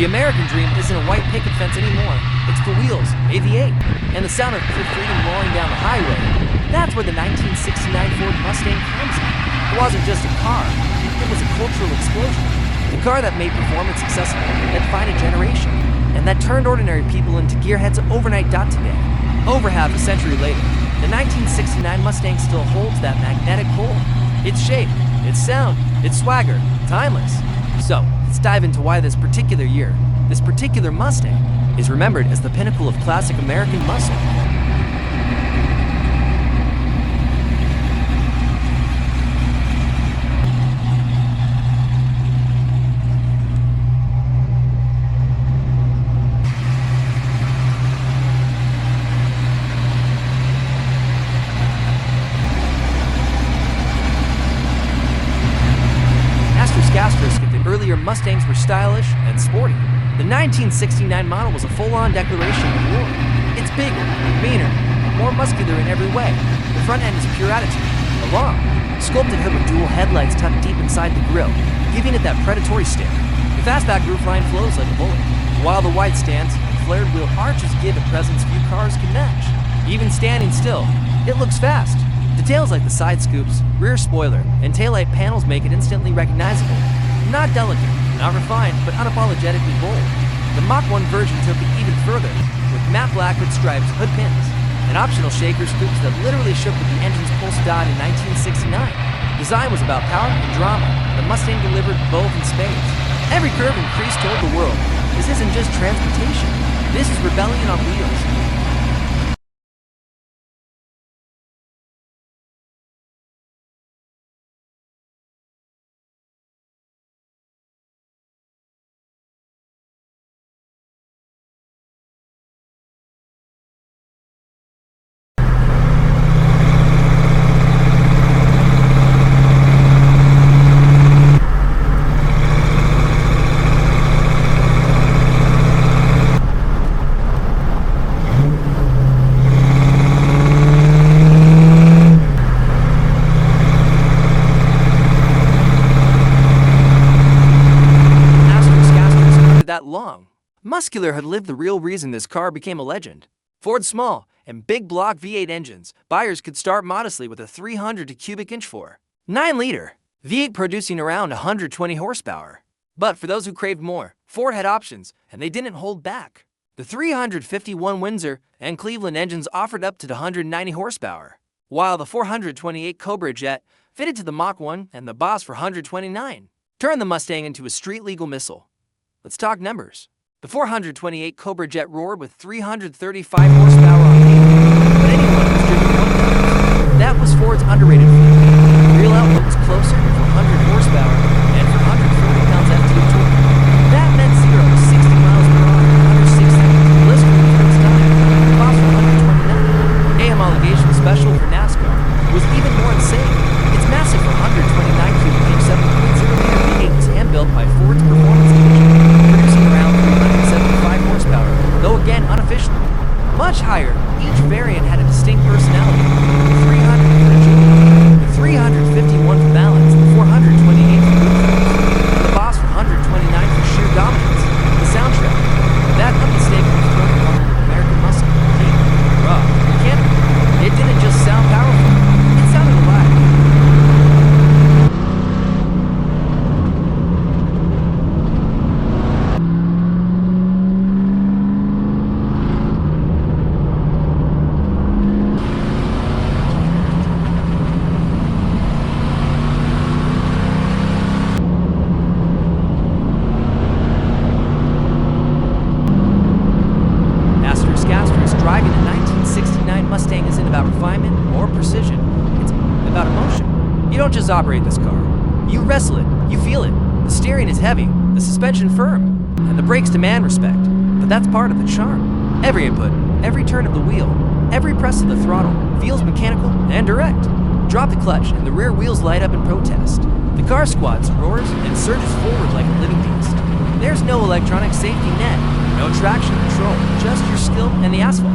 The American dream isn't a white picket fence anymore. It's the wheels, a V8, and the sound of pure freedom rolling down the highway. That's where the 1969 Ford Mustang comes in. It wasn't just a car, it was a cultural explosion. The car that made performance accessible, that defined a generation, and that turned ordinary people into gearheads overnight. Today, over half a century later, the 1969 Mustang still holds that magnetic pull. Its shape, its sound, its swagger, timeless. So, let's dive into why this particular year, this particular Mustang, is remembered as the pinnacle of classic American muscle. Asterisk if the earlier Mustangs were stylish and sporty, the 1969 model was a full-on declaration of war. It's bigger, meaner, more muscular in every way. The front end is pure attitude, a long, sculpted hood with dual headlights tucked deep inside the grille, giving it that predatory stare. The Fastback roofline flows like a bullet, while the wide stance and flared wheel arches give a presence few cars can match. Even standing still, it looks fast. Details like the side scoops, rear spoiler, and taillight panels make it instantly recognizable. Not delicate, not refined, but unapologetically bold. The Mach 1 version took it even further, with matte black with stripes, hood pins, and optional shaker scoops that literally shook with the engine's pulse died in 1969. Design was about power and drama, and the Mustang delivered both in spades. Every curve and crease told the world, this isn't just transportation, this is rebellion on wheels. That long. Muscular had lived the real reason this car became a legend. Ford's small and big block V8 engines, buyers could start modestly with a 300 cubic inch 9-liter V8 producing around 120 horsepower. But for those who craved more, Ford had options, and they didn't hold back. The 351 Windsor and Cleveland engines offered up to 190 horsepower, while the 428 Cobra jet fitted to the Mach 1 and the Boss for 129 turned the Mustang into a street-legal missile. Let's talk numbers. The 428 Cobra jet roared with 335 horsepower on paper, but anyone who's driven one that was Ford's underrated fleet. The real output was closer to 400 horsepower and 440 pounds-ft of torque. That meant 0 to 60 miles per hour in under 6 seconds, blistering for its time. The Boss for 129. AM homologation special for NASCAR was even more insane. Its massive 129 cubic inch 7.0 liter V8 was hand-built by Ford's performance division, though again unofficially. Much higher, each variant had a distinct personality. The 300 for agility, the 351 for balance, the 428 for brute force, and the Boss for 129 for sheer dominance. The soundtrack, that unmistakable protocol of American muscle, deep, raw, mechanical. It didn't just sound powerful, it sounded alive. Driving a 1969 Mustang isn't about refinement or precision, it's about emotion. You don't just operate this car, you wrestle it, you feel it. The steering is heavy, the suspension firm, and the brakes demand respect. But that's part of the charm. Every input, every turn of the wheel, every press of the throttle feels mechanical and direct. Drop the clutch and the rear wheels light up in protest. The car squats, roars, and surges forward like a living beast. There's no electronic safety net, no traction control, just your skill and the asphalt.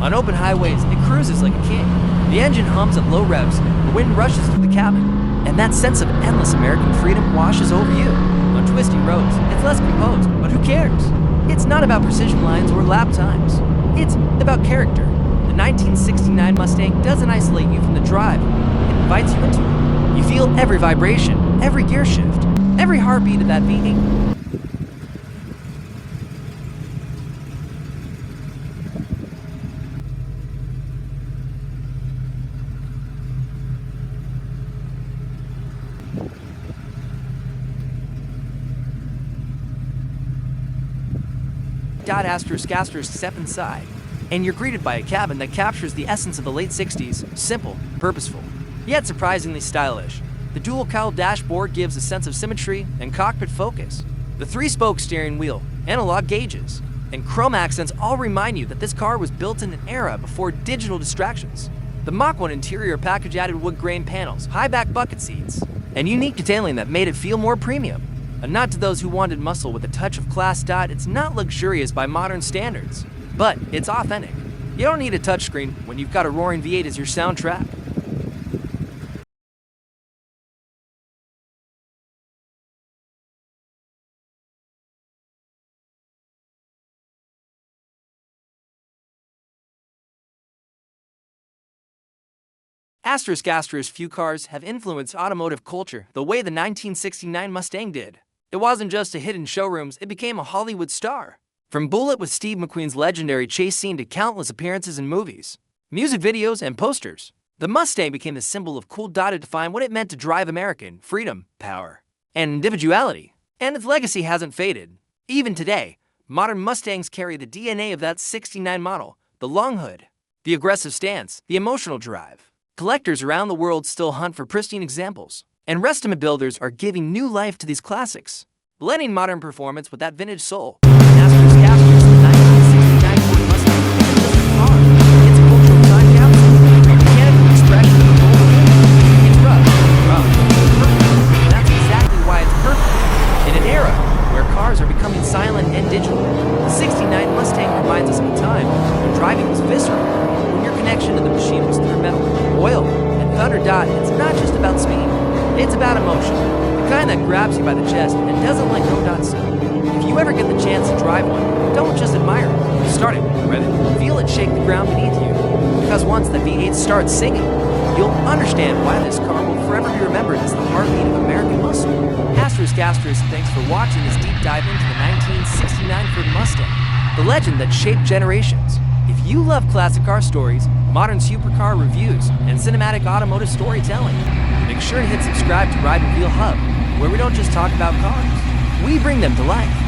On open highways, it cruises like a king. The engine hums at low revs, the wind rushes through the cabin, and that sense of endless American freedom washes over you. On twisty roads, it's less composed, but who cares? It's not about precision lines or lap times. It's about character. The 1969 Mustang doesn't isolate you from the drive. It invites you into it. You feel every vibration, every gear shift, every heartbeat of that V8. Step inside, and you're greeted by a cabin that captures the essence of the late 60s, simple, purposeful, yet surprisingly stylish. The dual-cowl dashboard gives a sense of symmetry and cockpit focus. The 3-spoke steering wheel, analog gauges, and chrome accents all remind you that this car was built in an era before digital distractions. The Mach 1 interior package added wood grain panels, high-back bucket seats, and unique detailing that made it feel more premium. A nod to those who wanted muscle with a touch of class. It's not luxurious by modern standards, but it's authentic. You don't need a touchscreen when you've got a roaring V8 as your soundtrack. Few cars have influenced automotive culture the way the 1969 Mustang did. It wasn't just a hit in showrooms, it became a Hollywood star. From Bullet with Steve McQueen's legendary chase scene to countless appearances in movies, music videos, and posters, the Mustang became the symbol of cool. To define what it meant to drive American freedom, power, and individuality. And its legacy hasn't faded. Even today, modern Mustangs carry the DNA of that 69 model, the long hood, the aggressive stance, the emotional drive. Collectors around the world still hunt for pristine examples, and estimate builders are giving new life to these classics, blending modern performance with that vintage soul. Astor's Caster's the 1969 Ford Mustang isn't just a car, it's a cultural time capsule, a mechanical expression of the golden age. It's rough, perfect, and that's exactly why it's perfect. In an era where cars are becoming silent and digital, the 69 Mustang reminds us of a time when driving was visceral, when your connection to the machine was through metal, oil, and thunder. It's not just about speed. It's about emotion, the kind that grabs you by the chest and doesn't let go. If you ever get the chance to drive one, don't just admire it. Start it, rev it, feel it shake the ground beneath you. Because once the V8 starts singing, you'll understand why this car will forever be remembered as the heartbeat of American muscle. Asterisk, thanks for watching this deep dive into the 1969 Ford Mustang, the legend that shaped generations. If you love classic car stories, modern supercar reviews, and cinematic automotive storytelling, make sure to hit subscribe to Ride Reveal Hub, where we don't just talk about cars, we bring them to life.